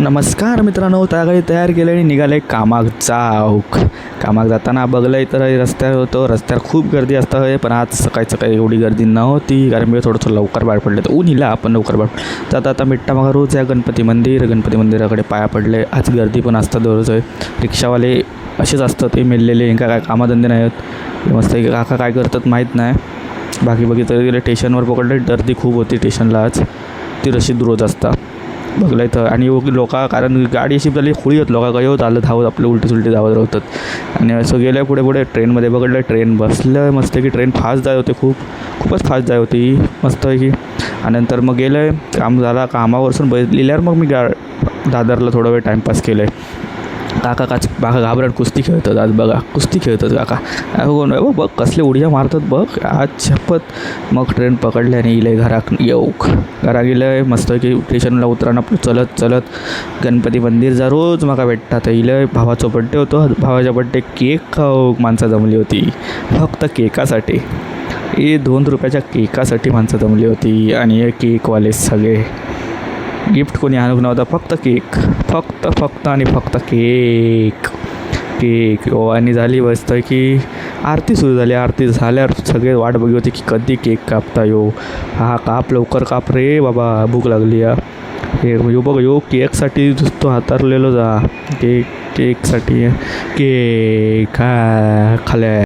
नमस्कार मित्रांनो, त्याकडे तयार केलं आणि निघाले कामाक चौक. कामाक जाताना बघलं तर रस्त्यावर खूप गर्दी असतं. पण आज सकाळी सकाळी एवढी गर्दी नव्हती, कारण मी थोडंसं लवकर बाहेर पडले. तर ऊन हिला आपण लवकर बाहेर जाता आता मिठ्ठा मागा रोज या गणपती मंदिराकडे पाया पडले. आज गर्दी पण असतात दररोज. रिक्षावाले असेच असतात, ते मेललेले काय कामाधंदे नाही आहेत. मस्त काका काय करतात माहीत नाही. बाकी तरी गेले स्टेशनवर पकडले, गर्दी खूप होती स्टेशनला आज. ती रशीद रोज असता बघलं तर. आणि लोक, कारण गाडी अशी झाली खुळी होत, लोक काही होत आलं धावत आपले उलटी धावत राहतात. आणि असं गेलं पुढे ट्रेनमध्ये बघितलं, ट्रेन बसलं मस्त की. ट्रेन फास्ट जाय होते, खूपच फास्ट जाय होती मस्त की. आणि नंतर मग गेलं, काम झाला, कामावरसून लिहिल्यावर मग मी दादरला थोडा वेळ टाईमपास केलं आहे. काका घाबरण कुस्ती खेळतात आज. बघा कुस्ती खेळतात काका. बघ कसले उड्या मारतात बघ आज, शपथ. मग ट्रेन पकडले आणि इले घरा गेलं मस्त की. स्टेशनला उतरानं आपलं चलत गणपती मंदिर जा. रोज मका भेटतात. इले भावाचा बड्डे होतो. भावाच्या बड्डे केक खाऊ माणसं जमली होती, फक्त केकासाठी. 2 रुपयाच्या केकासाठी माणसं जमली होती. आणि हे केकवाले सगळे गिफ्ट कोणी आणून नव्हता, फक्त केक, फक्त केक आणि झाली मस्त की. आरती सुरू झाली. आरती झाल्यावर सगळे वाट बघी होती की कधी केक कापता हा काप, लवकर काप रे बाबा, भूक लागली हे बघ केकसाठी तो हातारलेलो जा. केकसाठी केक खाल्या.